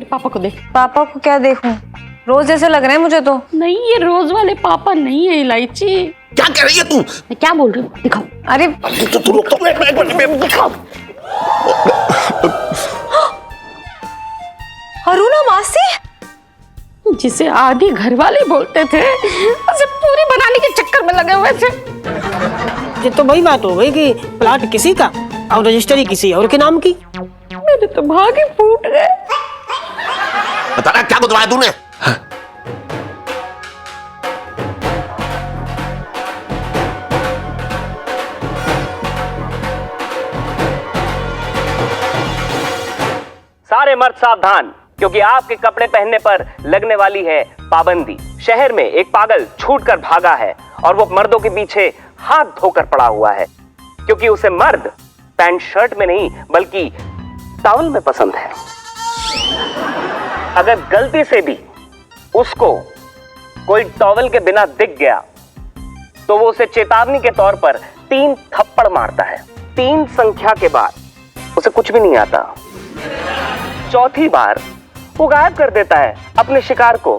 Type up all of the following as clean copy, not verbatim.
पापा को देख। पापा को क्या देखूं? रोज जैसे लग रहे हैं मुझे तो। नहीं, ये रोज वाले पापा नहीं है इलायची। क्या कह रही है तू? मैं क्या बोल रही हूँ, दिखाओ। अरे तू रुक तो, एक मिनट दिखाओ। अरुणा मासी, जिसे आधी घरवाले बोलते थे, उसे पूरी बनाने के चक्कर में लगे हुए थे। ये तो वही बात हो गई कि प्लाट किसी का और रजिस्ट्री किसी और के नाम की। मेरे तो भागे फूट गए। बता ना क्या गुदवाया तूने? सारे मर्द सावधान, क्योंकि आपके कपड़े पहनने पर लगने वाली है पाबंदी। शहर में एक पागल छूटकर भागा है और वो मर्दों के पीछे हाथ धोकर पड़ा हुआ है, क्योंकि उसे मर्द पैंट शर्ट में नहीं बल्कि टॉवल में पसंद है। अगर गलती से भी उसको कोई टॉवल के बिना दिख गया तो वो उसे चेतावनी के तौर पर 3 थप्पड़ मारता है। 3 संख्या के बाद उसे कुछ भी नहीं आता। चौथी बार वो गायब कर देता है अपने शिकार को।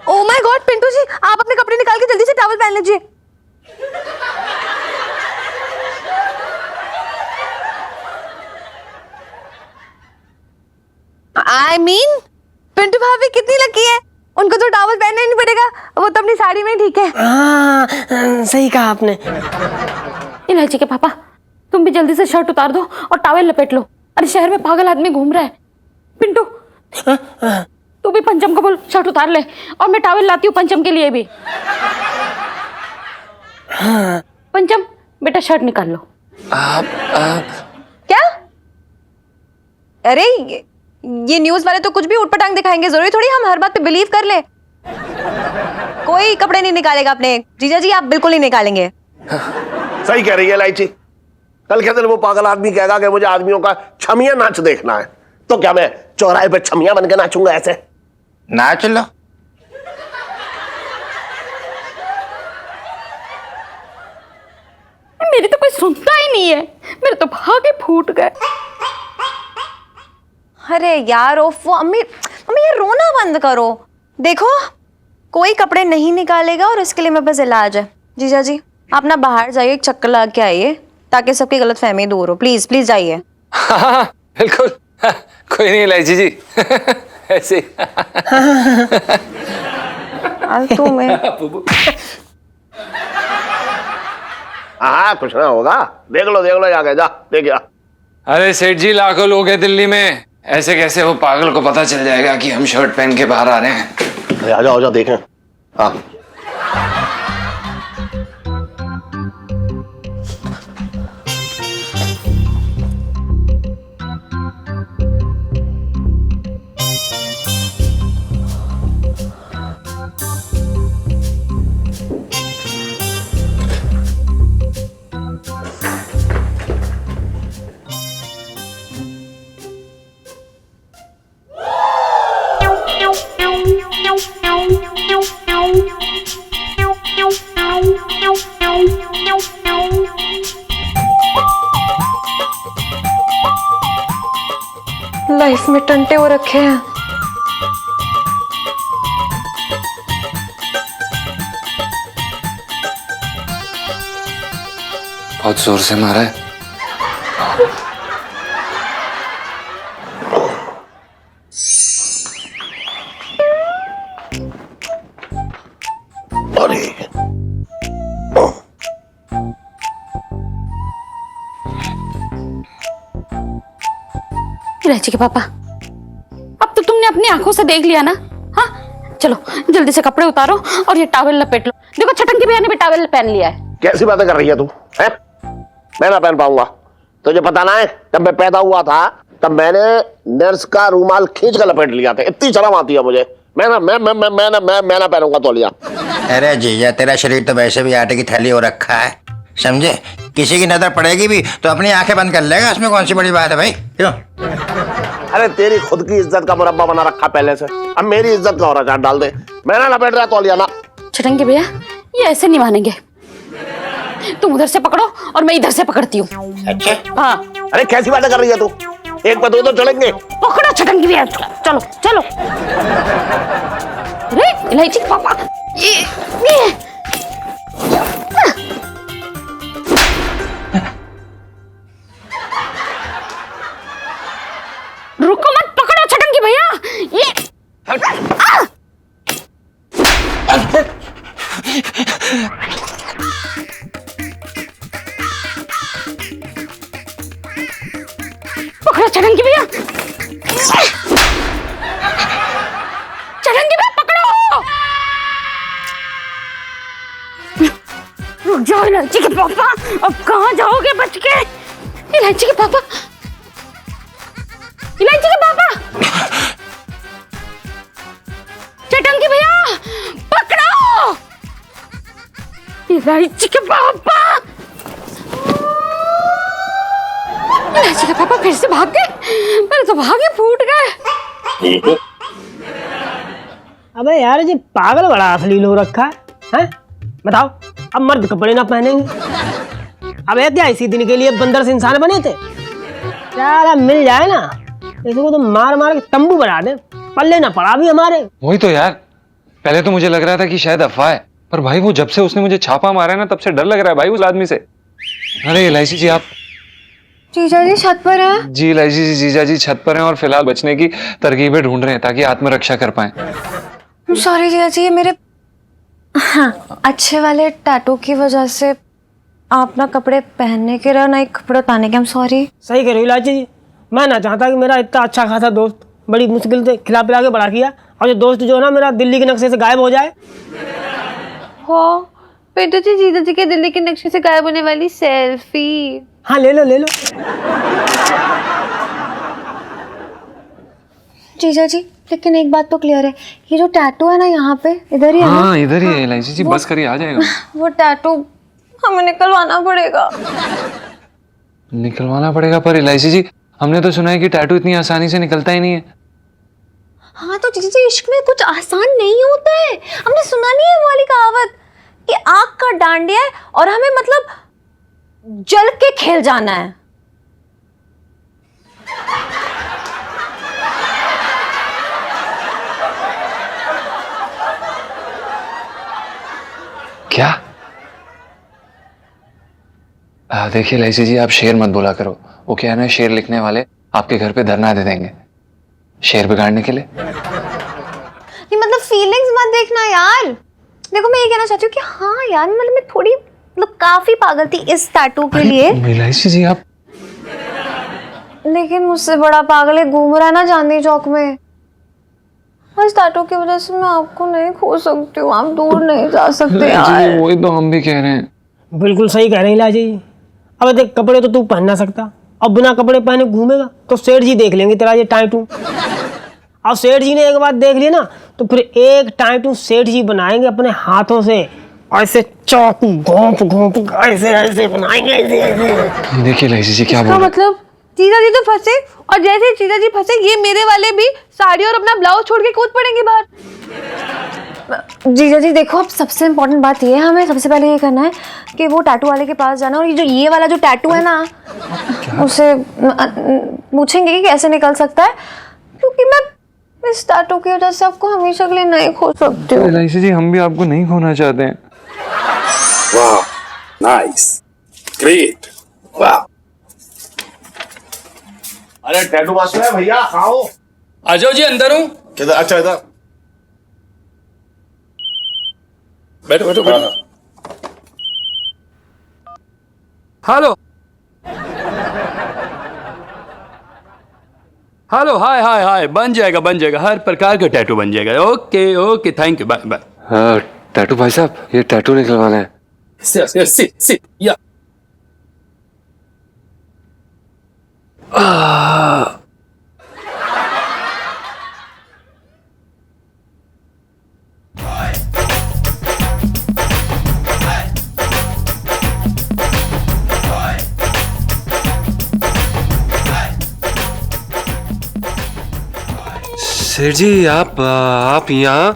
Oh my God Pintu ji, आप अपने कपड़े निकाल के जल्दी से टॉवल पहन लीजिए। I mean, पिंटू भाभी कितनी लकी है, उनको तो टॉवल पहनना ही नहीं पड़ेगा, वो तो अपनी साड़ी में ही ठीक है। हाँ, सही कहा आपने। इलायची के पापा, तुम भी जल्दी से शर्ट उतार दो और टॉवल लपेट लो। अरे शहर में पागल आदमी घूम रहा है। पिंटू, तू भी पंचम को बोल शर्ट उतार ले, और मैं टॉवल लाती हूँ पंचम के लिए भी। पंचम बेटा शर्ट निकाल लो। क्या? अरे ये न्यूज वाले तो कुछ भी उटपटांग दिखाएंगे, जरूरी थोड़ी हम हर बात पे बिलीव कर ले। कोई कपड़े नहीं निकालेगा अपने जीजा जी, आप बिल्कुल नहीं निकालेंगे। सही कह रही है इलायची। कल के दिन वो पागल आदमी कहेगा कि मुझे आदमियों का छमिया नाच देखना है, तो क्या मैं चौराहे पे छमिया बन के नाचूंगा ऐसे? नाच लो। मेरी तो कोई सुनता ही नहीं है, मेरे तो भागे फूट गए। अरे यार ओफो, अम्मी अम्मी ये रोना बंद करो। देखो कोई कपड़े नहीं निकालेगा और इसके लिए मेरे पास इलाज है। जीजा जी आप ना बाहर जाइए, एक चक्कर लगा के आइए, ताकि सबकी गलतफहमी दूर हो। प्लीज प्लीज जाइए। हाँ, बिल्कुल। कोई नहीं इलायची जी। ऐसे तू मैं हाँ कुछ ना होगा, देख लो जाके, जा देख जा। अरे सेठ जी, लाखों लोग हैं दिल्ली में, ऐसे कैसे वो पागल को पता चल जाएगा कि हम शर्ट पहन के बाहर आ रहे हैं? अरे आ जाओ देखें। हाँ लाइफ में टंटे हो रखे हैं। बहुत जोर से मारा है। अरे इलायची के पापा, अब तो तुमने अपनी आंखों से देख लिया ना। हाँ चलो जल्दी से कपड़े उतारो और ये टॉवल लपेट लो। देखो छटन की भैया ने भी टॉवल पहन लिया है। कैसी बातें कर रही है तू? है मैं ना पहन पाऊंगा? तुझे पता ना है, जब मैं पैदा हुआ था तब मैंने नर्स का रूमाल खींच कर लपेट लिया था। इतनी शर्म आती है मुझे। मैं ना पहनूंगा तौलिया। अरे जीजा, तेरा शरीर तो वैसे भी आटे की थैली हो रखा है, समझे? किसी की नजर पड़ेगी भी तो अपनी आंखें बंद कर लेगा, उसमें कौन सी बड़ी बात है भाई? क्यों? अरे तेरी खुद की इज्जत का मुरब्बा बना रखा पहले से, अब मेरी इज्जत का और अचार डाल दे। मैं ना लपेट रहा तौलिया ना। छटन के भैया ये ऐसे नहीं मानेंगे। तुम उधर से पकड़ो और मैं इधर से पकड़ती हूँ। अच्छा हाँ अरे कैसी बातें कर रही है तू? एक पे दो चढ़ेंगे। पकड़ो छटंगी भैया, चलो चलो। अरे इलायची के पापा, ये रुको मत, पकड़ो छटंगी भैया, ये पकड़ो छटंगी भैया, छटंगी भैया पकड़ो। रुक जाओ इलायची के पापा, अब कहाँ जाओगे बच के? इलायची के पापा, इलायची के पापा, छटंगी भैया पकड़ो। इलायची के पापा, इलायची के पापा फिर से भाग गए। मेरे तो भागे फूट गए। अबे यार ये पागल बड़ा अश्लील हो रखा है, हैं? बताओ अब मर्द कपड़े ना पहनेंगे? अब क्या इसी दिन के लिए बंदर से इंसान बने थे? यार मिल जाए ना इसको तो मार मार के तंबू बना दे, पल्ले ना पड़ा भी हमारे। वही तो यार, पहले तो मुझे लग रहा था कि शायद अफवाह है, पर भाई वो जब से उसने मुझे छापा मारा है ना, तब से डर लग रहा है भाई उस आदमी से। अरे इलायची जी आप? जीजा जी छत पर है। जी इलायची जी, जीजा जी छत पर हैं और फिलहाल बचने की तरकीबें ढूंढ रहे हैं ताकि आत्मरक्षा कर पाए। सॉरी जीजा जी, ये मेरे अच्छे वाले टैटू की वजह से आप ना कपड़े पहनने के रहो ना एक कपड़े उतारने के। हम सॉरी। सही कह रही हो इलायची जी, मैं ना चाहता कि मेरा इतना अच्छा खासा दोस्त बड़ी मुश्किल से खिला पिला के बड़ा किया, और ये दोस्त जो है ना मेरा दिल्ली के नक्शे से गायब हो जाए। हो पिंटू जी, जीजा जी के दिल्ली के नक्शे से गायब होने वाली सेल्फी। हाँ ले लो ले लो। जीजा जी लेकिन एक बात तो क्लियर है, ये जो टैटू है ना यहाँ पे इधर ही है ना? हाँ इधर ही है इलायची जी, बस करिए आ जाएगा। वो टैटू हमें निकलवाना पड़ेगा। निकलवाना पड़ेगा? पर इलायची जी हमने तो सुना है कि टैटू इतनी आसानी से निकलता ही नहीं है। हाँ तो जीजा जी इश्क में कुछ आसान नहीं होता है। हमने सुना नहीं है वो वाली कहावत कि आग का डांडिया है और हमें मतलब जल के खेल जाना है। क्या? देखिए इलायची जी आप शेर मत बोला करो, वो क्या है ना, शेर लिखने वाले आपके घर पे धरना दे देंगे शेर बिगाड़ने के लिए। नहीं मतलब फीलिंग्स मत देखना यार। देखो मैं ये कहना चाहती हूँ कि हाँ यार मतलब मैं थोड़ी मतलब काफी पागल थी इस टैटू के लिए। इलायची जी आप? लेकिन मुझसे बड़ा पागल है घूम रहा है ना चांदनी चौक में। इस टैटू की वजह से मैं आपको नहीं खो सकती हूँ, आप दूर नहीं जा सकते यार। वही तो हम भी कह रहे हैं। बिल्कुल सही कह रहे हैं इलायची जी। अब देख कपड़े तो तू पहन ना सकता, अब बिना कपड़े पहने घूमेगा तो सेठ जी देख लेंगे तेरा ये टैटू। और सेठ जी ने एक बार देख लिया ना तो फिर एक टैटू सेठ जी बनाएंगे अपने हाथों से, ऐसे चाकू घोंप घोंप ऐसे ऐसे बनाएंगे ऐसे ऐसे। देखिए इलायची जी क्या बोल रहे हैं। मतलब जीजा जी तो फंसे, और जैसे जीजा जी फंसे ये मेरे वाले भी साड़ी और अपना ब्लाउज छोड़ के कूद पड़ेंगे बाहर। जीजा जी देखो अब सबसे इम्पोर्टेंट बात ये है, हमें सबसे पहले ये करना है कि वो टैटू वाले के पास जाना, और ये वाला जो टैटू है ना उसे पूछेंगे कि कैसे निकल सकता है, क्योंकि मैं इस टैटू की वजह से आपको हमेशा के लिए नहीं खो सकती हूँ। इलायची जी हम भी आपको नहीं खोना चाहते हैं। वाह, नाइस, ग्रेट, वाह। अरे टैटू मास्टर है भैया, खाओ। आ जाओ जी, अंदर हूँ। किधर? अच्छा इधर बैठो बैठो बैठो। हेलो हेलो, हाय हाय हाय, बन जाएगा, हर प्रकार का टैटू बन जाएगा। Okay okay, thank you, bye bye. Tattoo भाई साहब, ये टैटू निकलवाना है। सिट या। सेठ जी आप यहाँ?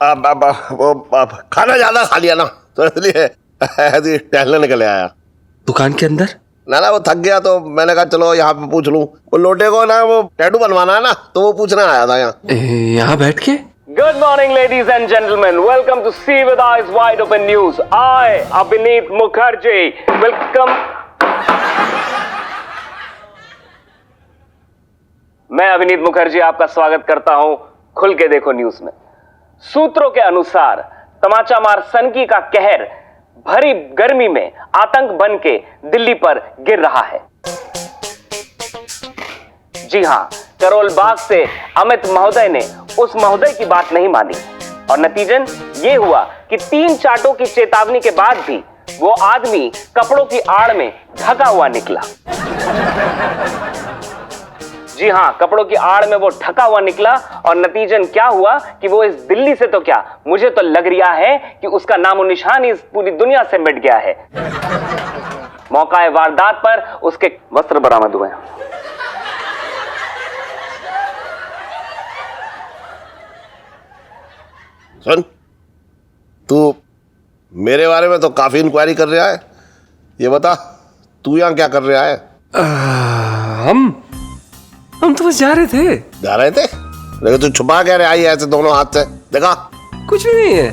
अब खाना ज्यादा खा लिया ना तो इसलिए ऐसे ही टहलने निकले आया। दुकान के अंदर? ना ना वो थक गया तो मैंने कहा चलो यहाँ पे पूछ लूं। वो लोटे को ना वो टैटू बनवाना है ना, तो वो पूछने आया था यहाँ। यहाँ बैठ के? Good morning, ladies and gentlemen. Welcome to See with Eyes Wide Open News. I, Abhineet Mukherjee, welcome. मैं अभिनीत मुखर्जी आपका स्वागत करता हूं खुल के देखो न्यूज में। सूत्रों के अनुसार तमाचा मार सनकी का कहर भरी गर्मी में आतंक बन के दिल्ली पर गिर रहा है। जी हां, करोल बाग से अमित महोदय ने उस महोदय की बात नहीं मानी और नतीजन ये हुआ कि 3 चाटों की चेतावनी के बाद भी वो आदमी कपड़ों की आड़ में ढका हुआ निकला। जी हां, कपड़ों की आड़ में वो ढका हुआ निकला और नतीजन क्या हुआ कि वो इस दिल्ली से तो क्या, मुझे तो लग रहा है कि उसका नामो निशान इस पूरी दुनिया से मिट गया है। मौका वारदात पर उसके वस्त्र बरामद हुए। सुन, तू मेरे बारे में तो काफी इंक्वायरी कर रहा है, ये बता तू यहाँ क्या कर रहा है? हम तो बस जा रहे थे। जा रहे थे? लेकिन तू छुपा क्या रहा है ऐसे दोनों हाथ से? देखा कुछ भी नहीं है।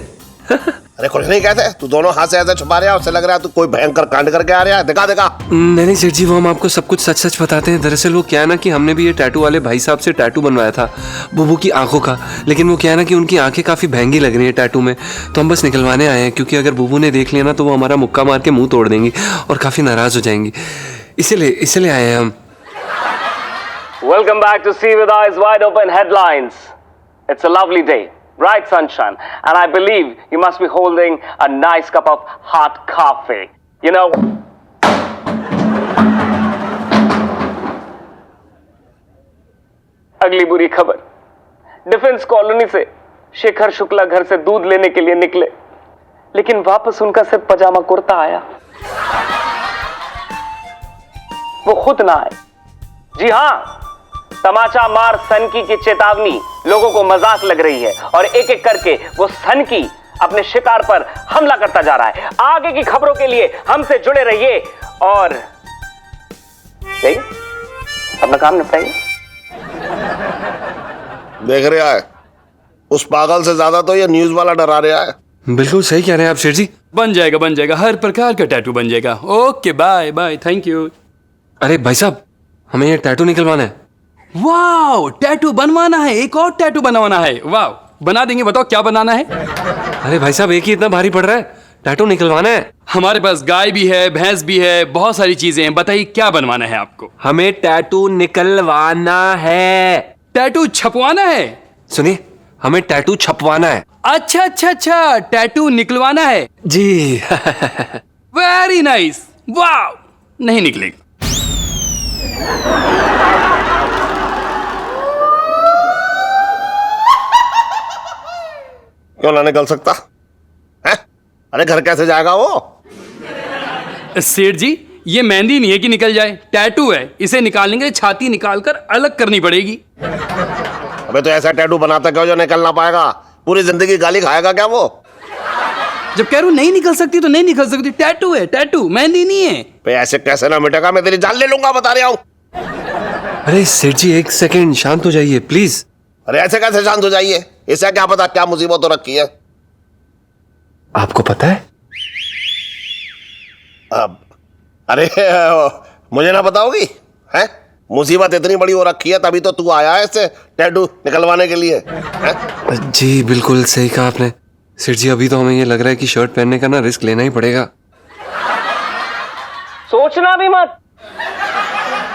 अरे कुछ नहीं कहते, तू दोनों हाथ से ऐसे छुपा रहा है, उससे लग रहा है तू कोई भयंकर कांड करके आ रहा है। देखा देखा। नहीं सेठ जी, वो हम आपको सब कुछ सच सच बताते हैं। दरअसल वो क्या है ना कि हमने भी ये टैटू वाले भाई साहब से टैटू बनवाया था बुबू की आंखों का, लेकिन वो क्या है ना कि उनकी आंखें काफी महंगी लग रही है टैटू में, तो हम बस निकलवाने आए हैं क्योंकि अगर बुबू ने देख लिया ना तो वो हमारा मुक्का मार के मुंह तोड़ देंगी और काफी नाराज हो जाएंगी, इसीलिए आए हैं हम। Welcome back to See with Eyes Wide Open Headlines. It's a lovely day, bright sunshine, and I believe you must be holding a nice cup of hot coffee. You know, अगली बुरी खबर, डिफेंस कॉलोनी से शेखर शुक्ला घर से दूध लेने के लिए निकले, लेकिन वापस उनका सिर्फ पजामा कुर्ता आया। वो खुद ना आए। जी हां, तमाचा मार सनकी की चेतावनी लोगों को मजाक लग रही है और एक एक करके वो सनकी अपने शिकार पर हमला करता जा रहा है। आगे की खबरों के लिए हमसे जुड़े रहिए और अपना काम निपटाइए। देख रहा है, उस पागल से ज्यादा तो ये न्यूज वाला डरा रहा है। बिल्कुल सही कह रहे हैं आप शेर जी। बन जाएगा, हर प्रकार का टैटू बन जाएगा। Okay, bye bye, thank you. अरे भाई साहब, हमें ये टैटू निकलवाना है। वाओ, टैटू बनवाना है, एक और टैटू बनवाना है। वाओ, बना देंगे, बताओ क्या बनाना है? अरे भाई साहब, एक ही इतना भारी पड़ रहा है, टैटू निकलवाना है। हमारे पास गाय भी है, भैंस भी है, बहुत सारी चीजें हैं। बताइए क्या बनवाना है आपको? हमें टैटू निकलवाना है। टैटू छपवाना है? सुनिए, हमें टैटू छपवाना है। अच्छा, टैटू निकलवाना है जी। Very nice. वाओ, नहीं निकलेगा। क्यों ना निकल सकता है? अरे घर कैसे जाएगा वो? सेठ जी, ये मेहंदी नहीं है कि निकल जाए, टैटू है। इसे निकालने के लिए छाती निकालकर अलग करनी पड़ेगी। अबे तो ऐसा टैटू बनाता क्यों जो निकल ना पाएगा? पूरी जिंदगी गाली खाएगा क्या वो? जब कह रहा हूं नहीं निकल सकती तो नहीं निकल सकती। टैटू है, टैटू, मेहंदी नहीं है। पे ऐसे कैसे ना मिटेगा? मैं तेरी जान ले लूंगा, बता रहा हूं। अरे सेठ जी, एक सेकंड शांत हो जाइए प्लीज। अरे ऐसे कैसे शांत हो जाइए? इसे क्या पता क्या मुसीबत हो रखी है? आपको पता है? अब अरे मुझे ना बताओगी? हैं? मुसीबत इतनी बड़ी हो रखी है, तभी तो तू आया है इसे टैटू निकलवाने के लिए। हैं? जी बिल्कुल सही कहा आपने सेठ जी। अभी तो हमें ये लग रहा है कि शर्ट पहनने का ना रिस्क लेना ही पड़ेगा। सोचना भी मत,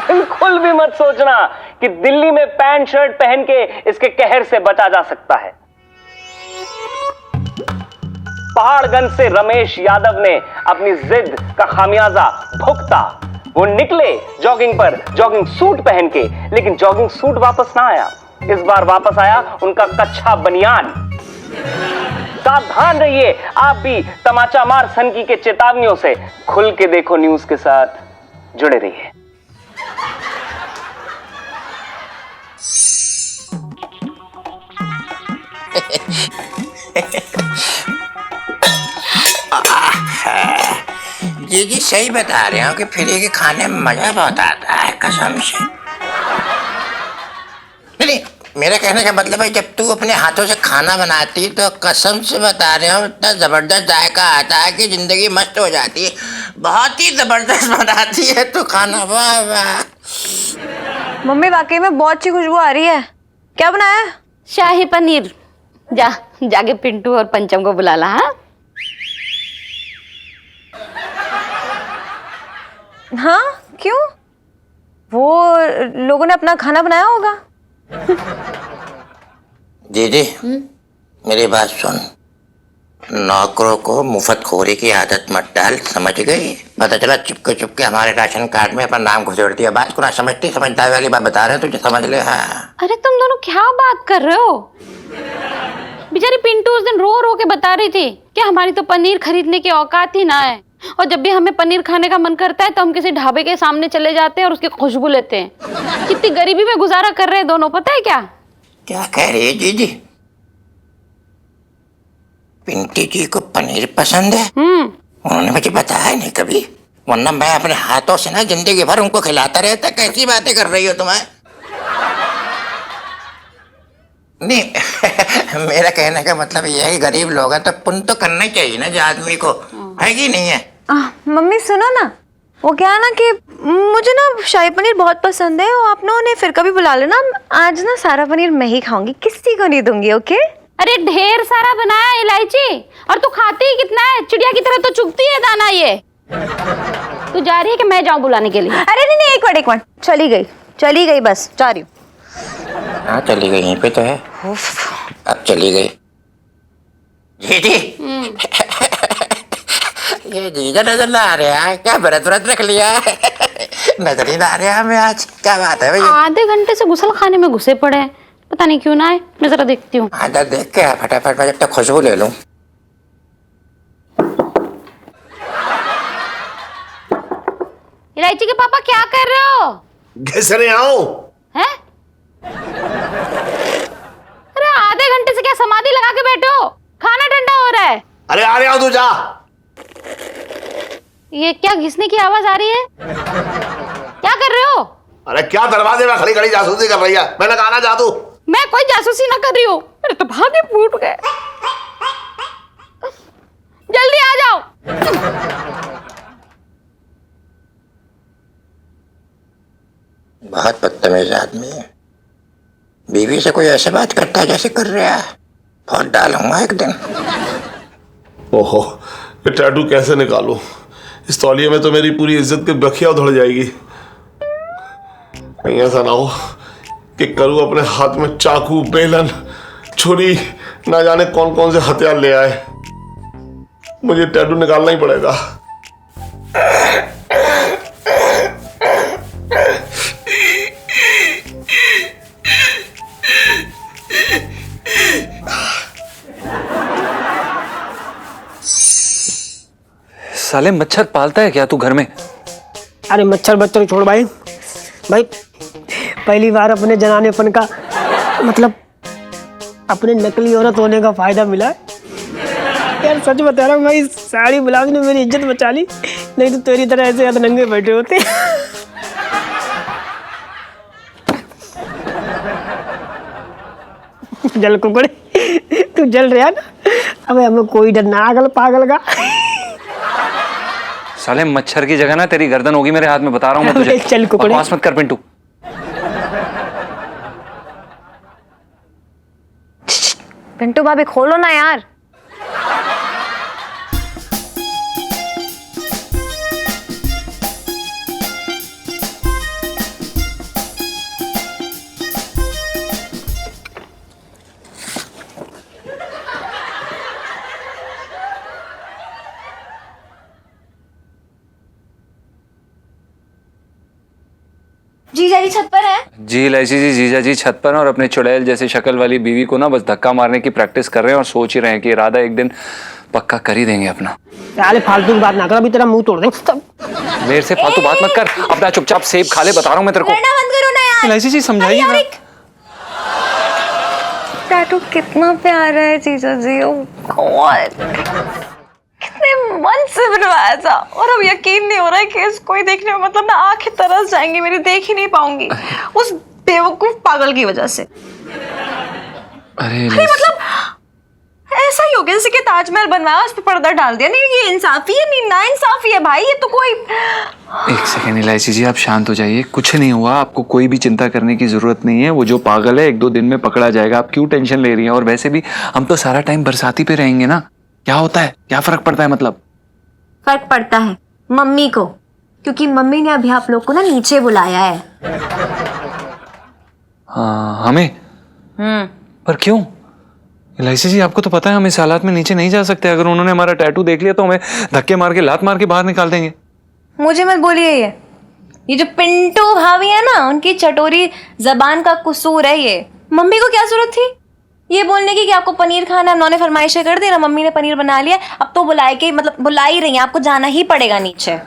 बिल्कुल भी मत सोचना कि दिल्ली में पैंट शर्ट पहन के इसके कहर से बचा जा सकता है। पहाड़गंज से रमेश यादव ने अपनी जिद का खामियाजा भुगता। वो निकले जॉगिंग पर जॉगिंग सूट पहन के, लेकिन जॉगिंग सूट वापस ना आया। इस बार वापस आया उनका कच्चा बनियान। सावधान रहिए आप भी तमाचा मार सनकी के चेतावनियों से। खुल के देखो न्यूज के साथ जुड़े रहिए। जी सही बता रहे हो कि फ्री के खाने में मजा बहुत आता है, कसम से। नहीं, मेरा कहने का मतलब है जब तू अपने हाथों से खाना बनाती तो कसम से बता रहे हो इतना जबरदस्त जायका आता है कि जिंदगी मस्त हो जाती है। बहुत ही जबरदस्त बनाती है तू खाना, वाह वाह। मम्मी वाकई में बहुत अच्छी खुशबू आ रही है। क्या बनाया है? शाही पनीर। जाके पिंटू और पंचम को बुला ला। हाँ हाँ, क्यों? वो लोगों ने अपना खाना बनाया होगा। दीदी मेरी बात सुन, नौकरों को मुफ्तखोरी की आदत मत डाल, समझ गई? पता चला चुपके चुपके हमारे राशन कार्ड में अपना नाम घुसेड़ दिया। बात को ना समझती, समझदारी वाली बात बता रहे हैं तुझे, समझ ले। हाँ अरे तुम दोनों क्या बात कर रहे हो? बेचारी पिंटू उस दिन रो रो के बता रही थी कि हमारी तो पनीर खरीदने की औकात ही ना है, और जब भी हमें पनीर खाने का मन करता है तो हम किसी ढाबे के सामने चले जाते हैं और उसकी खुशबू लेते हैं। कितनी गरीबी में गुजारा कर रहे हैं दोनों, पता है क्या? क्या कह रही है जीजी? पिंटी जी को पनीर पसंद है? उन्होंने मुझे बताया नहीं कभी, वरना मैं अपने हाथों से ना जिंदगी भर उनको खिलाता रहता। कैसी बातें कर रही हो तुम्हें? नहीं मेरा कहने का मतलब ये है कि गरीब लोग हैं तो पुण्य तो करना चाहिए ना जो आदमी को, है कि नहीं है? मम्मी सुनो ना, वो क्या है ना कि मुझे ना शाही पनीर बहुत पसंद है और आप लोगों ने फिर कभी बुला लेना। आज ना सारा पनीर मैं ही खाऊंगी, किसी को नहीं दूंगी, ओके? अरे ढेर सारा बनाया इलायची, और तू खाती ही कितना है? चिड़िया की तरह तो चुगती है दाना ये। तू जा रही है कि मैं जाऊं बुलाने के लिए? अरे नहीं, एक मिनट, चली गई, बस जा रही हूँ। हाँ चली गई, यहीं पे तो है। अब चली गई दीदी। ये जीजा नजर ना आ रहा है क्या? व्रत रख लिया है? नजर ही ना आ रहा हमें आज। क्या बात है भैया? आधे घंटे से गुसल खाने में घुसे पड़े हैं, पता नहीं क्यों ना आए। मैं जरा देखती हूँ। आधा देख के फटाफट मैं जब तक खुशबू ले लूं। इलायची के पापा क्या कर रहे हो? घिसने आओ। हैं? अरे आधे घंटे से क्या समाधि लगा के बैठे हो? खाना ठंडा हो रहा है। अरे आ रहा हूं, तू जा। ये क्या घिसने की आवाज आ रही है? क्या कर रहे हो? अरे क्या दरवाजे में खड़ी खड़ी जासूसी कर रही है? मैंने कहा ना जा तू। मैं कोई जासूसी ना कर रही हूँ, मेरे तो भागे फूट गए। जल्दी आ जाओ। बहुत बदतमीज आदमी है, बीवी से कोई ऐसे बात करता है जैसे कर रहा है। बहुत डालूंगा एक दिन। ओहो, ये टैटू कैसे निकालूं? इस तौलिए में तो मेरी पूरी इज्जत की बखिया उधड़ जाएगी। कहीं ऐसा ना हो कि करूँ अपने हाथ में चाकू, बेलन, छुरी, ना जाने कौन कौन से हथियार ले आए। मुझे टैटू निकालना ही पड़ेगा। साले मच्छर पालता है क्या तू घर में? अरे मच्छर बच्चर छोड़ भाई, पहली बार अपने जनानेपन का मतलब अपने नकली औरत होने का फायदा मिला है। यार सच बता रहा हूँ भाई, साड़ी ब्लाउज ने मेरी इज्जत बचा ली, नहीं तो तेरी तरह ऐसे नंगे बैठे होते। जल कुकड़े, तू जल रहा ना? अबे हमें कोई डर ना आगल पागल का। साले मच्छर की जगह ना तेरी गर्दन होगी मेरे हाथ में, बता रहा हूँ मैं तुझे। चल कुकड़े, बकवास मत कर पिंटू। पिंटू भाभी खोलो ना यार। जीजा जी छत पर है? जी इलायची जी, जीजा जी छत पर, और अपने चुड़ैल जैसी शक्ल वाली बीवी को ना बस धक्का मारने की प्रैक्टिस कर रहे हैं और सोच ही रहे हैं कि इरादा एक दिन पक्का कर ही देंगे अपना। साले फालतू की बात ना कर, अभी तेरा मुंह तोड़ देंगे सब। मेरे से फालतू बात मत कर, अपना चुपचाप सेब खा ले, बता रहा हूँ मैं तेरे को। लड़ना बंद करो ना यार। इलायची जी समझाइए ना। टैटू कितना प्यारा है जीजा जी, ओह गॉड, कितने मन से बनवाया था और अब यकीन नहीं हो रहा है कि इसको ही देखने में मतलब ना आंखें तरस जाएंगी मेरी, देख ही नहीं पाऊंगी उस बेवकूफ पागल की वजह से। अरे मतलब ऐसा ही हो गया जैसे कि ताजमहल बनवाया उस पर पर्दा डाल दिया। नहीं ये इंसाफी है, नहीं ना इंसाफी है भाई, ये तो कोई। एक सेकेंड इलायची जी, आप शांत हो जाइए, कुछ नहीं हुआ, आपको कोई भी चिंता करने की जरूरत नहीं है। वो जो पागल है 1-2 दिन में पकड़ा जाएगा, आप क्यों टेंशन ले रही हैं? और वैसे भी हम तो सारा टाइम बरसाती पे रहेंगे ना, क्या होता है, क्या फर्क पड़ता है? मतलब फर्क पड़ता है मम्मी को, क्योंकि मम्मी ने अभी आप लोग को ना नीचे बुलाया है। हाँ हमें? पर क्यों? इलायची जी आपको तो पता है हम इस हालात में नीचे नहीं जा सकते। अगर उन्होंने हमारा टैटू देख लिया तो हमें धक्के मार के, लात मार के बाहर निकाल देंगे। मुझे मत बोलिए, ये जो पिंटू भाभी है ना, उनकी चटोरी जबान का कसूर है ये। मम्मी को क्या जरूरत थी ये बोलने की कि आपको पनीर खाना है? उन्होंने फरमाइशें कर दी ना, मम्मी ने पनीर बना लिया, अब तो बुलाए के मतलब बुला ही रही है, आपको जाना ही पड़ेगा नीचे।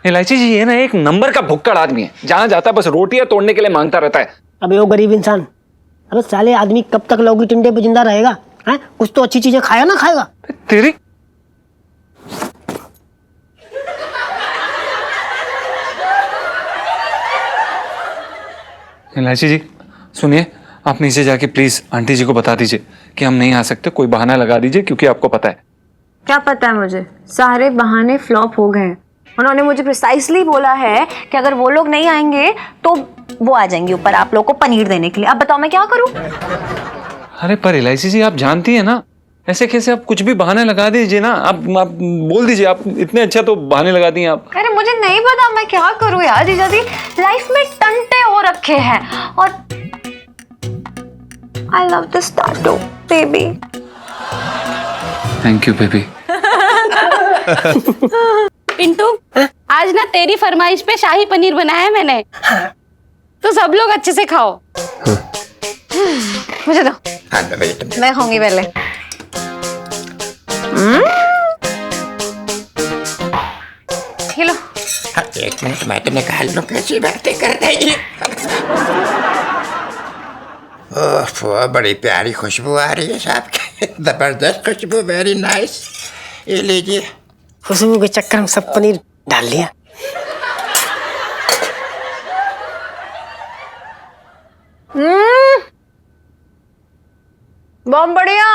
इलायची जी ये ना एक नंबर का भुक्कड़ आदमी है, जहां जाता है बस रोटियां तोड़ने के लिए मांगता रहता है। अबे वो गरीब इंसान, अरे साले आदमी कब तक लौकी टिंडे पे जिंदा रहेगा? हैं? कुछ तो अच्छी चीजें खाया ना खाएगा। तेरी इलायची जी सुनिए, आप नीचे जाके प्लीज आंटी जी को बता दीजिए कि हम नहीं आ सकते, कोई बहाना लगा दीजिए, क्योंकि आपको पता है। क्या पता है मुझे, सारे बहाने फ्लॉप हो गए। उन्होंने मुझे प्रिसाइसली बोला है कि अगर वो लोग नहीं आएंगे तो वो आ जाएंगे ऊपर आप लोग को पनीर देने के लिए। अब बताओ मैं क्या करूं? अरे पर इलायची जी आप जानती है ना, ऐसे कैसे आप कुछ भी बहाने लगा दीजिए ना। आप बोल दीजिए, आप इतने अच्छा तो बहाने लगा दिए आप। अरे मुझे नहीं पता मैं क्या करूं यार, जीजा जी लाइफ में टंटे हो रखे हैं। और I love this tattoo baby. Thank you baby. Pintu आज ना तेरी फरमाइश पे शाही पनीर बनाया है मैंने, तो सब लोग अच्छे से खाओ। मुझे दो, मैं खाऊंगी पहले। लो। एक मिनट मैं तो निकाल लूं, कैसी बातें कर रही है। ओह बड़ी प्यारी खुशबू आ रही है साहब की, जबरदस्त खुशबू, वेरी नाइस। ये लीजिए। खुशबू के चक्कर में सब पनीर डाल लिया। बहुत बढ़िया।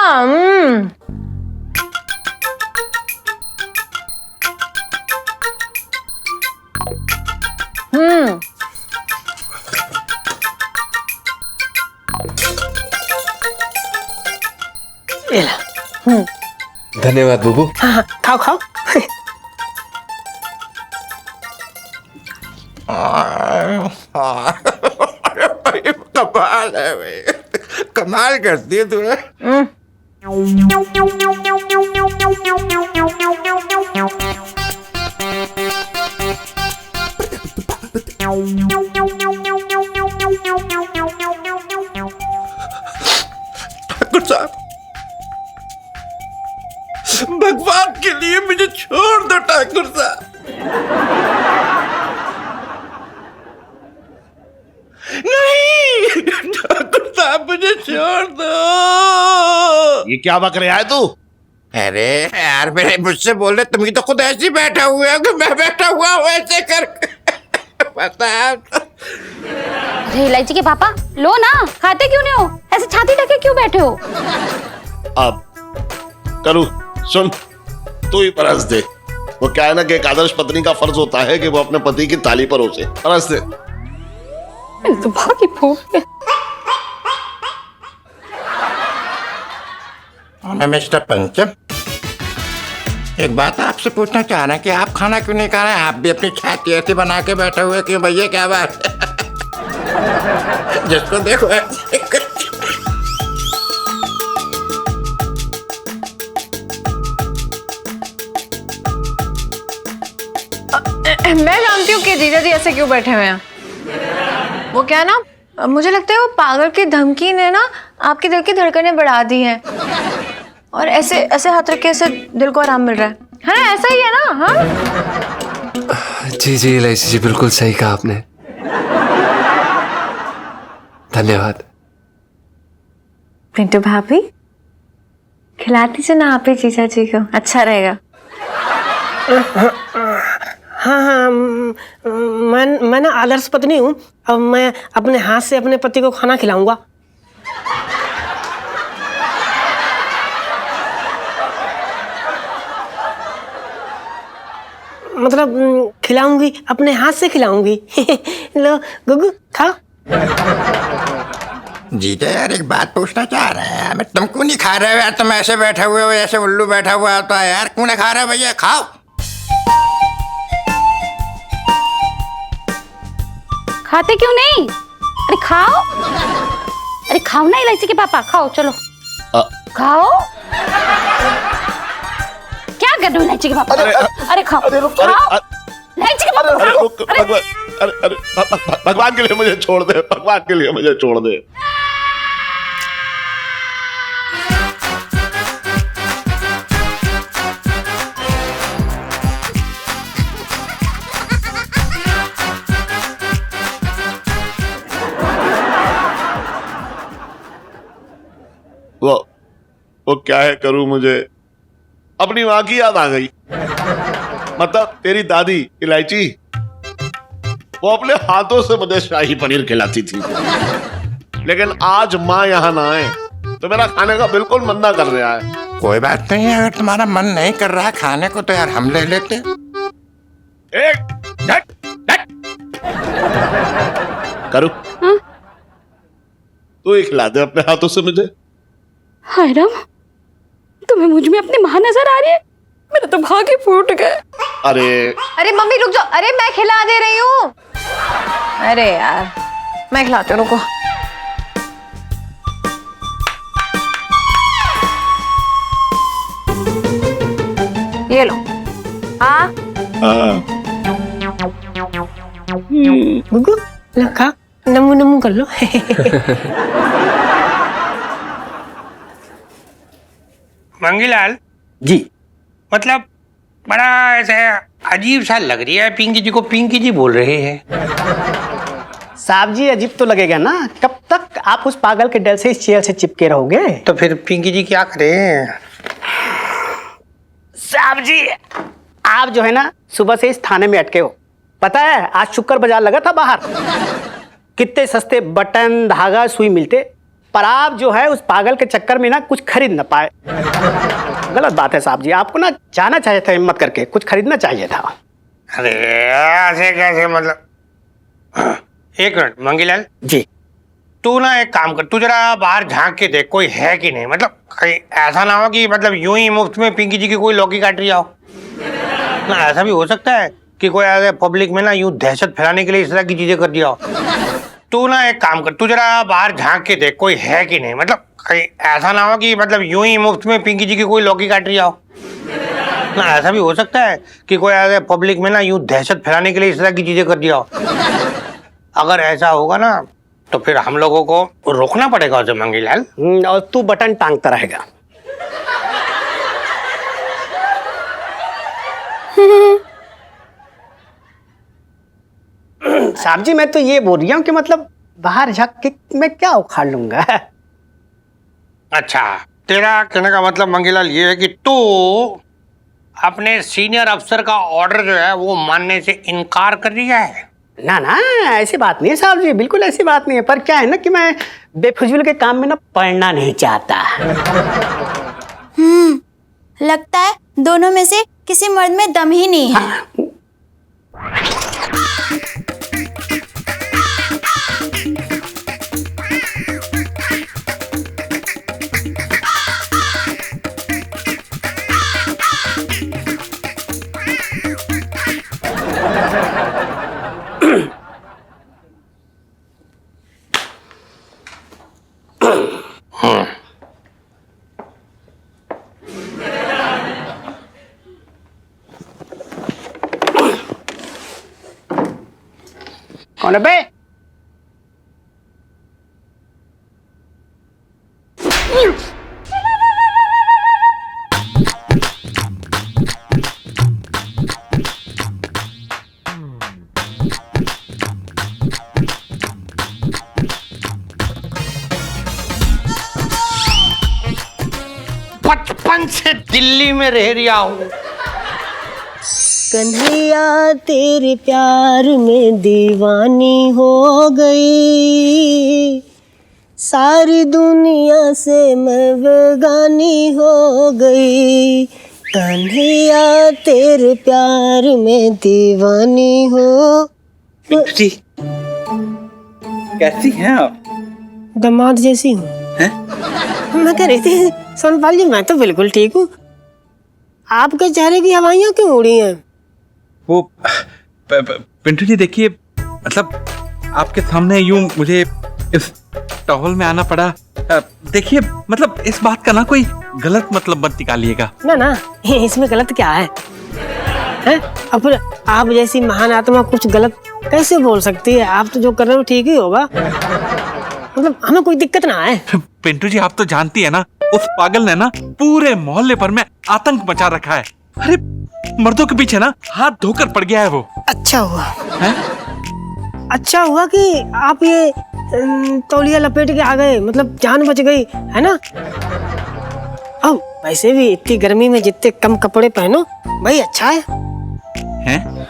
धन्यवाद बुबू। हाँ खाओ खाओ। कमाल है भाई, कमाल करती है तूने। ठाकुर साहब, भगवान के लिए मुझे छोड़ दो ठाकुर साहब। नहीं ठाकुर साहब मुझे छोड़ दो। ये क्या बक रहा है तू? अरे यार मेरे मुझसे बोल रहे, तुम ही तो खुद ऐसे बैठा हुए हो कि मैं बैठा हुआ हूँ ऐसे कर। पता है। अरे इलायची के पापा लो ना, खाते क्यों नहीं हो? ऐसे छाती ढके क्यों बैठे हो? अब करूँ, सुन तू ही परस दे। वो क्या है ना कि एक आदर्श पत्नी का फर्ज होता है कि वो अपने पति की ताली परोसे। परस दे। तो भागी फूक। मिस्टर पंचम, एक बात आपसे पूछना चाह रहे हैं कि आप खाना क्यों नहीं खा रहे हैं? आप भी अपनी छाती ऐसी बना के बैठे हुए क्यों भैया, क्या बात है? जिसको देखो ऐसे मैं जानती हूँ कि जीजा जी ऐसे क्यों बैठे हुए हैं। वो क्या ना, मुझे लगता है वो पागल की धमकी ने ना आपके दिल की धड़कनें बढ़ा दी हैं, और ऐसे ऐसे हाथ रख के ऐसे दिल को आराम मिल रहा है ना? ऐसा ही है ना? हाँ जी जी इलायची जी, बिल्कुल सही कहा आपने। धन्यवाद। पिंटू भाभी, खिला दीजिए ना आप ही जीजा जी को, अच्छा रहेगा। हाँ हाँ, मैं ना आदर्श पत्नी हूँ। अब मैं अपने हाथ से अपने पति को खाना खिलाऊंगा। मतलब खिलाऊंगी, अपने हाथ से खिलाऊंगी। लो गुगु खाओ। जीजा यार एक बात पूछना चाह रहे हैं यार, मैं तुमको नहीं खा रहे हो यार, तुम ऐसे बैठे हुए हो जैसे उल्लू बैठा हुआ होता है यार, क्यों नहीं खा रहे हो भैया, खाओ। खाते क्यों नहीं? अरे खाओ, अरे खाओ ना इलायची के पापा, खाओ चलो खाओ। क्या कर रहे हो इलायची के पापा? अरे खाओ, खाओ इलायची के पापा, खाओ। अरे भगवान के लिए मुझे छोड़ दे, भगवान के लिए मुझे छोड़ दे। वो क्या है करूं, मुझे अपनी माँ की याद आ गई। मतलब तेरी दादी इलायची, वो अपने हाथों से मुझे शाही पनीर खिलाती थी। लेकिन आज माँ यहाँ ना आए तो मेरा खाने का बिल्कुल मन ना कर रहा है। कोई बात नहीं, अगर तुम्हारा मन नहीं कर रहा है खाने को तो यार हम ले लेते। करूं? तू ही खिला दे अपने हाथों से मुझे। हाय राम, तुम्हें मुझ में अपनी माँ नजर आ रही है? मेरे तो भागे फूट गए। अरे मम्मी रुक जाओ, अरे मैं खिला दे रही हूँ। अरे यार मैं खिलाती हूँ, रुको। ये लो। हाँ गुगु लो खा, नमू नमू कर लो। मंगीलाल जी। मतलब बड़ा ऐसा अजीब सा लग रही है, पिंकी जी को पिंकी जी बोल रहे हैं। साहब जी अजीब तो लगेगा ना, कब तक आप उस पागल के डर से इस चेयर से चिपके रहोगे? तो फिर पिंकी जी क्या करें? साहब जी आप जो है ना सुबह से इस थाने में अटके हो। पता है आज शुक्र बाजार लगा था बाहर, कितने सस्ते बटन धागा सुई मिलते, पर आप जो है उस पागल के चक्कर में ना कुछ खरीद ना पाए। गलत बात है साहब जी, आपको ना जाना चाहिए था, हिम्मत करके कुछ खरीदना चाहिए था। अरे ऐसे कैसे, मतलब एक मिनट मंगीलाल जी, तू ना एक काम कर, तू जरा बाहर झांक के देख कोई है कि नहीं। मतलब कहीं ऐसा ना हो कि मतलब यूं ही मुफ्त में पिंकी जी की कोई लौकी काट रही हो ना। ऐसा भी हो सकता है कि कोई आगे पब्लिक में ना यूं दहशत फैलाने के लिए इस तरह की चीजें कर दिया हो। तू ना एक काम कर, तू जरा बाहर झांक के देख कोई है कि नहीं। मतलब कहीं ऐसा ना हो कि मतलब यूं ही मुफ्त में पिंकी जी की कोई लौकी काट रही हो ना। ऐसा भी हो सकता है कि कोई आगे पब्लिक में ना यूं दहशत फैलाने के लिए इस तरह की चीजें कर दिया हो। अगर ऐसा होगा ना तो फिर हम लोगों को रोकना पड़ेगा उसे मंगीलाल। और तू बटन टांगता रहेगा। साहब जी मैं तो ये बोल रही हूँ कि मतलब बाहर झांक के मैं क्या उखाड़ लूंगा। अच्छा, तेरा कहने का मतलब मंगीलाल ये है कि तू अपने सीनियर अफसर का ऑर्डर जो है वो मानने से इनकार कर दिया है। ना ना ऐसी बात नहीं है साहब जी, बिल्कुल ऐसी बात नहीं है, पर क्या है ना कि मैं बेफिजूल के काम में ना पढ़ना नहीं चाहता। लगता है दोनों में से किसी मर्द में दम ही नहीं है। कौन है बे? बचपन से दिल्ली में रह रहा हूँ। कन्हैया तेरे प्यार में दीवानी हो गई, सारी दुनिया से मैं बेगानी हो गई। कन्हैया तेरे प्यार में दीवानी हो। जी कैसी हैं आप? दामाद जैसी हूँ। मैं कह रही थी सोनपाल जी, मैं तो बिल्कुल ठीक हूँ, आपके चेहरे की हवाइयाँ क्यों उड़ी हैं? वो पिंटू जी देखिए, मतलब आपके सामने यूं मुझे इस टॉवल में आना पड़ा। देखिए मतलब इस बात का ना कोई गलत मतलब मत निकालिएगा। ना ना, इसमें गलत क्या है? अब फिर आप जैसी महान आत्मा कुछ गलत कैसे बोल सकती है? आप तो जो कर रहे हो ठीक ही होगा, मतलब हमें कोई दिक्कत ना है। पिंटू जी आप तो जानती है ना, उस पागल ने ना पूरे मोहल्ले पर में आतंक मचा रखा है। अरे मर्दों के पीछे ना हाथ धोकर पड़ गया है वो। अच्छा हुआ है? अच्छा हुआ कि आप ये तौलिया लपेट के आ गए, मतलब जान बच गई है ना। अब वैसे भी इतनी गर्मी में जितने कम कपड़े पहनो भाई अच्छा है, हैं?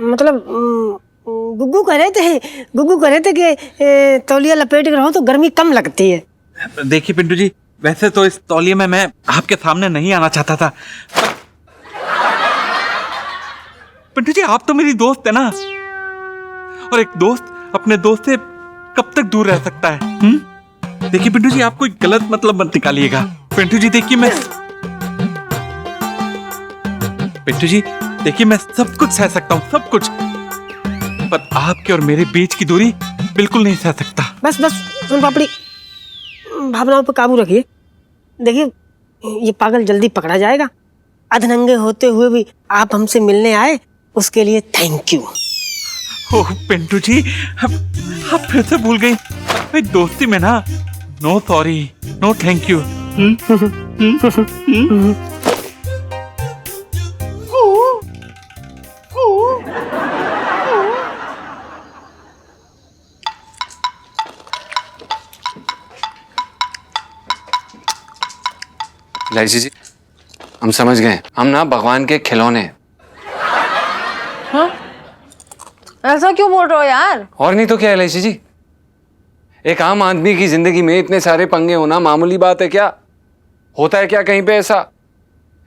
मतलब गुग्गू कह रहे थे कि तौलिया लपेट के रहो तो गर्मी कम लगती है। देखिए पिंटू जी, वैसे तो इस तौलिए में मैं आपके सामने नहीं आना चाहता था। पिंटू जी आप तो मेरी दोस्त है ना, और एक दोस्त अपने दोस्त से कब तक दूर रह सकता है? देखिए पिंटू जी आप कोई गलत मतलब मत निकालिएगा। पिंटू जी देखिए मैं सब कुछ सह सकता हूँ, सब कुछ, पर आपके और मेरे बीच की दूरी बिल्कुल नहीं सह सकता। बस सुन पापड़ी, भावनाओं पर काबू रखिए। देखिए ये पागल जल्दी पकड़ा जाएगा। अधनंगे होते हुए भी आप हमसे मिलने आए, उसके लिए थैंक यू। ओह पिंटू जी आप फिर से भूल गई। अपनी दोस्ती में ना no sorry no thank you. Ilaichi ji हम समझ गए, हम ना भगवान के खिलौने। हाँ? ऐसा क्यों बोल रहे हो यार? और नहीं तो क्या इलायची जी, एक आम आदमी की जिंदगी में इतने सारे पंगे होना मामूली बात है क्या? होता है क्या कहीं पे ऐसा?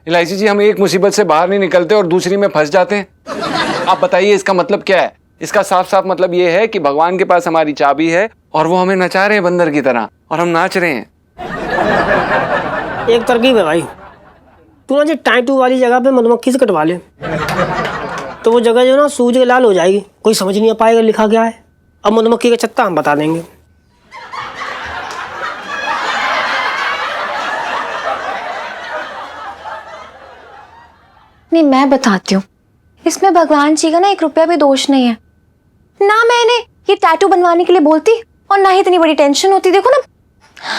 इलायची जी हम एक मुसीबत से बाहर नहीं निकलते और दूसरी में फंस जाते हैं। आप बताइए इसका मतलब क्या है? इसका साफ साफ मतलब ये है कि भगवान के पास हमारी चाबी है और वो हमें नचा रहे हैं बंदर की तरह, और हम नाच रहे हैं। एक तरकीब है भाई, तू ना जो टाइटू वाली जगह पे मधुमक्खी से कटवा ले, तो वो जगह जो ना सूज के लाल हो जाएगी, कोई समझ नहीं पाएगा लिखा क्या है। अब मधुमक्खी का छत्ता हम बता देंगे। नहीं मैं बताती हूँ, इसमें भगवान जी का ना 1 रुपया भी दोष नहीं है ना। मैंने ये टैटू बनवाने के लिए बोलती और ना ही इतनी बड़ी टेंशन होती। देखो ना,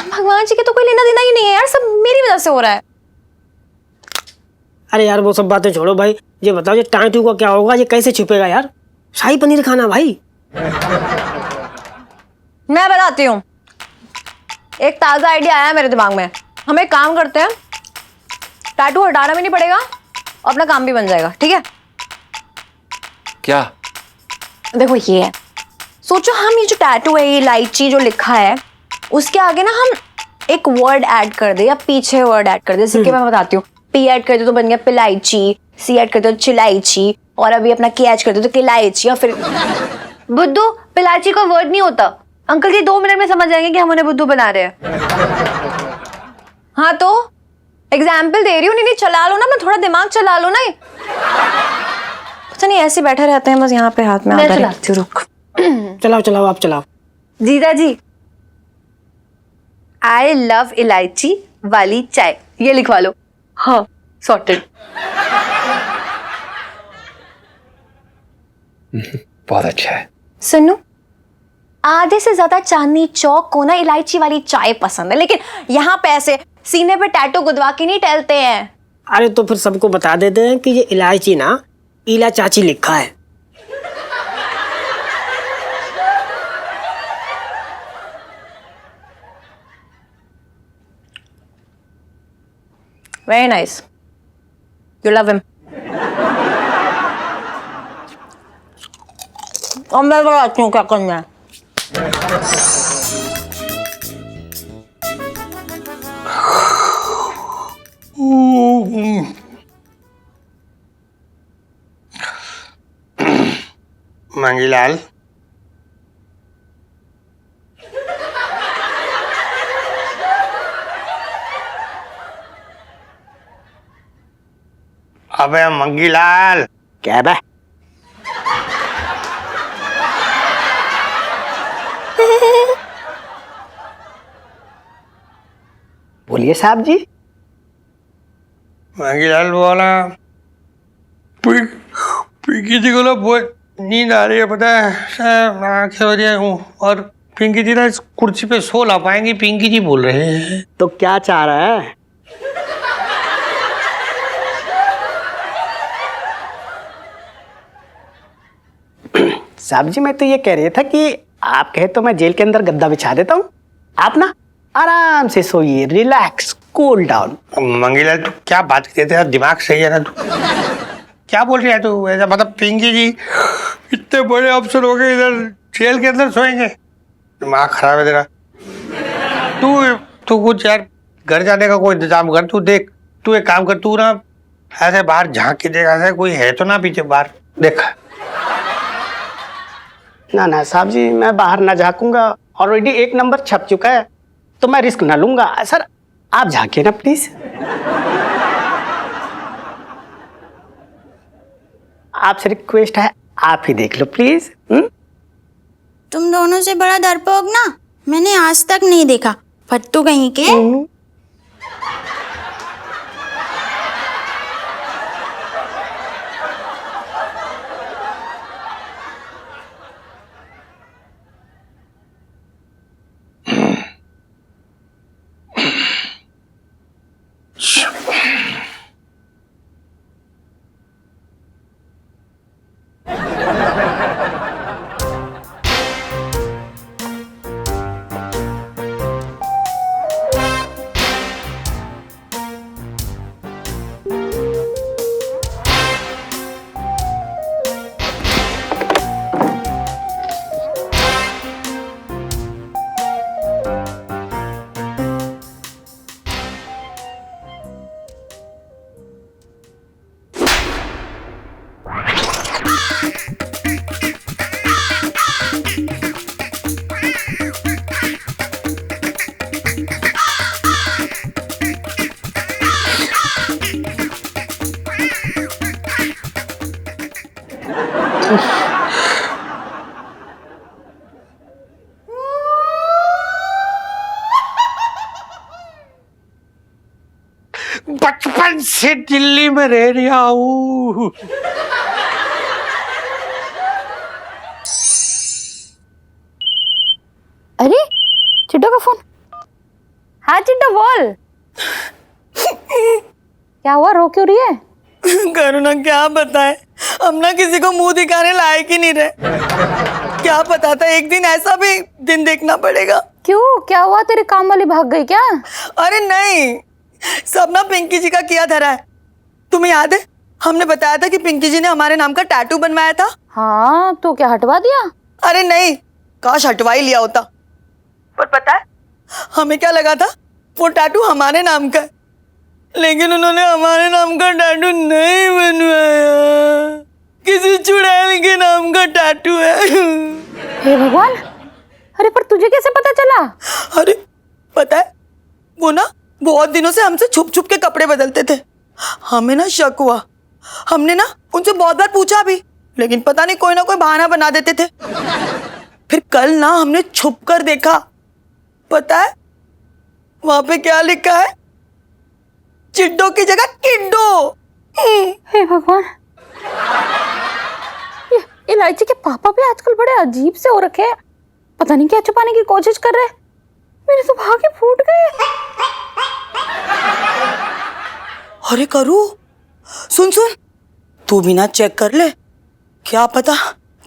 भगवान जी के तो कोई लेना देना ही नहीं है यार, सब मेरी वजह से हो रहा है। अरे यार वो सब बातें छोड़ो भाई, ये बताओ ये टाइटू का क्या होगा, ये कैसे छुपेगा यार? शाही पनीर खाना भाई। मैं बताती हूँ, एक ताजा आइडिया आया मेरे दिमाग में। हम एक काम करते हैं, टैटू हटाना भी नहीं पड़ेगा और अपना काम भी बन जाएगा, ठीक है? क्या? देखो ये है, सोचो हम ये जो टैटू है, ये इलायची जो लिखा है, उसके आगे ना हम एक वर्ड ऐड कर दे या पीछे वर्ड ऐड कर दे। जैसे कि मैं बताती हूँ, पी ऐड कर दे तो बन गया पिलायची, सी ऐड कर दे तो चिलायची, और अभी अपना के ऐड कर दे तो किलायची। या फिर बुद्धू, पिलाची का वर्ड नहीं होता। अंकल जी 2 मिनट में समझ जाएंगे कि हम उन्हें बुद्धू बना रहे हैं। हाँ तो एग्जाम्पल दे रही हूँ। नहीं चला लो ना, मैं थोड़ा दिमाग चला लो ना। पता नहीं ऐसे बैठे रहते हैं बस यहाँ पे हाथ में। मैं चलाती हूँ, रुक। चलाओ आप चलाओ। जीजा जी, आई लव इलायची वाली चाय, ये लिखवा लो। हाँ सॉर्टेड। बहुत अच्छा है। सुनो, आधे से ज्यादा चांदनी चौक को ना इलायची वाली चाय पसंद है, लेकिन यहाँ पे ऐसे सीने पे टैटू गुदवा के नहीं टहलते हैं। अरे तो फिर सबको बता देते हैं कि ये इलायची ना इला चाची लिखा है। Very nice, you love him. और मैं बताती हूँ क्या करना है। मंगीलाल, अबे मंगीलाल, क्या बे? बोलिए साहब जी। मंगीलाल बोला पिंकी जी को ना बहुत नींद आ रही है, पता है, आंखें हो रही हूँ, और पिंकी जी ना इस कुर्सी पे सो ला पाएंगी, पिंकी जी बोल रहे हैं। तो क्या चाह रहा है? साहब जी मैं तो ये कह रहा था कि आप कहे तो मैं जेल के अंदर गद्दा बिछा देता हूँ, आप ना आराम से सोइए, रिलैक्स, कूल डाउन। मंगीलाल तू क्या बात करते हैं, दिमाग सही है ना तू? क्या बोल रही है तू? ऐसा मतलब पिंकी जी इतने बड़े अफसर हो गए, इधर जेल के अंदर सोएंगे? दिमाग खराब है तेरा। तू कुछ यार घर जाने का कोई इंतजाम कर। तू देख, तू एक काम कर, तू ना ऐसे बाहर झांक के देख, ऐसे कोई है तो ना पीछे बाहर देख। ना ना साहब जी मैं बाहर ना झांकूंगा, ऑलरेडी 1 नंबर छप चुका है, तो मैं रिस्क ना लूंगा। सर आप झांकिए ना प्लीज। आपसे रिक्वेस्ट है, आप ही देख लो प्लीज। तुम दोनों से बड़ा डरपोक ना मैंने आज तक नहीं देखा, फट्टू कहीं के। बचपन से दिल्ली में रह रहा हूँ। अरे चिड्डो का फोन। हाँ चिड्डो बोल। क्या हुआ, रो क्यों रही है? करुणा क्या बताए, हम ना किसी को मुंह दिखाने लायक ही नहीं रहे। क्या पता था एक दिन ऐसा भी दिन देखना पड़ेगा। क्यों, क्या हुआ? तेरे काम वाली भाग गई क्या? अरे नहीं, सब ना पिंकी जी का किया धरा है। तुम्हें याद है हमने बताया था कि पिंकी जी ने हमारे नाम का टैटू बनवाया था? हाँ तो क्या हटवा दिया? अरे नहीं, काश हटवा ही लिया होता। पर पता है हमें क्या लगा था, वो टैटू हमारे नाम का है, लेकिन उन्होंने हमारे नाम का टैटू नहीं बनवाया, किसी चुड़ैल के नाम का टैटू है। हे भगवान, अरे पर तुझे कैसे पता चला? अरे पता है वो ना बहुत दिनों से हमसे छुप छुप के कपड़े बदलते थे। हमें ना शक हुआ, हमने ना उनसे बहुत बार पूछा भी, लेकिन पता नहीं कोई ना कोई बहाना बना देते थे। फिर कल ना हमने छुप कर देखा, पता है वहां पे क्या लिखा है? चिड्डो की जगह किड्डो। हे भगवान, ये इलायची के पापा भी आजकल बड़े अजीब से हो रखे हैं, पता नहीं क्या छुपाने की कोशिश कर रहे हैं। मेरे तो भागे फूट गए। अरे करू, सुन सुन, तू भी ना चेक कर ले, क्या पता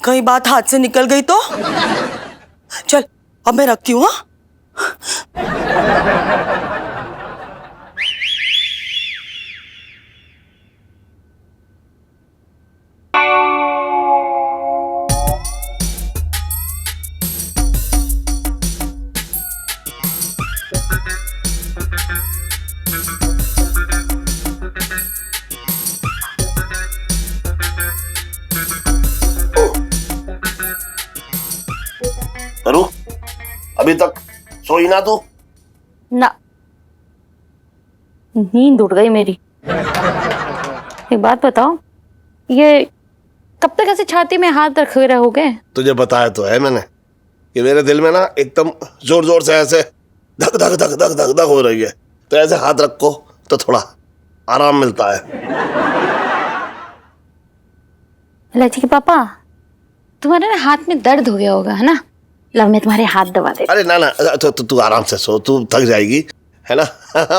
कहीं बात हाथ से निकल गई तो। चल अब मैं रखती हूँ। अभी तक सोई ना तू? ना, नींद उड़ गई मेरी। एक बात बताओ, ये कब तक ऐसे छाती में हाथ रखे रहोगे? तुझे बताया तो है मैंने कि मेरे दिल में ना एकदम जोर जोर से ऐसे धक धक धक धक धक धक हो रही है, तो ऐसे हाथ रखो तो थोड़ा आराम मिलता है। इलायची के पापा, तुम्हारे ना हाथ में दर्द हो गया होगा, है ना? लो मैं तुम्हारे हाथ दबा दे। अरे ना ना, तू आराम से सो, तू थक जाएगी, है ना।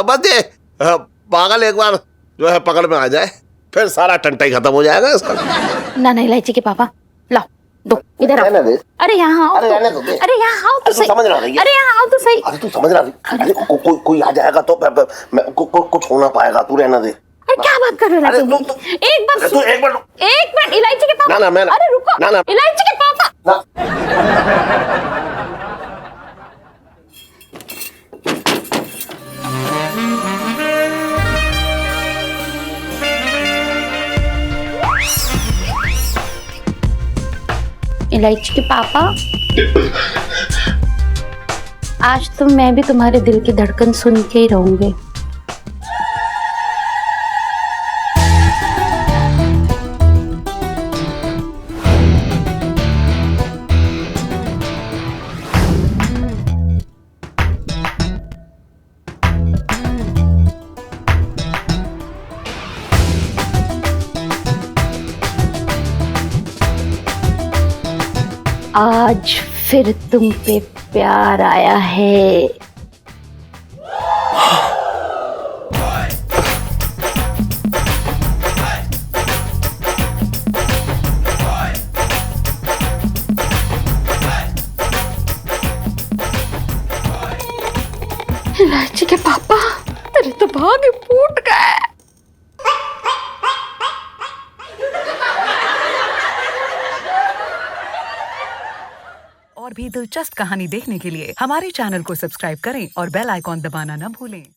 बस ये पागल एक बार जो है पकड़ में आ जाए, फिर सारा टंटा ही खत्म हो जाएगा इसका। ना ना इलायची के पापा, लाओ दो, इधर आओ। अरे यहाँ आओ तो, अरे यहाँ आओ तो सही। समझ रहा है? अरे यहाँ आओ तो सही। अरे तू समझ रहा है? अरे कोई आ जाएगा तो कुछ हो ना पाएगा, तू रहना दे। अरे क्या बात कर रहे हो इलायची? एक मिनट इलायची के पापा। ना, अरे रुको ना इलायची के पापा। इलायची के पापा, आज तो मैं भी तुम्हारे दिल की धड़कन सुन के ही रहूंगी। आज फिर तुम पे प्यार आया है। इलायची के पापा, तेरे तो भाग्य फूट गए। और भी दिलचस्प कहानी देखने के लिए हमारे चैनल को सब्सक्राइब करें और बेल आइकॉन दबाना न भूलें।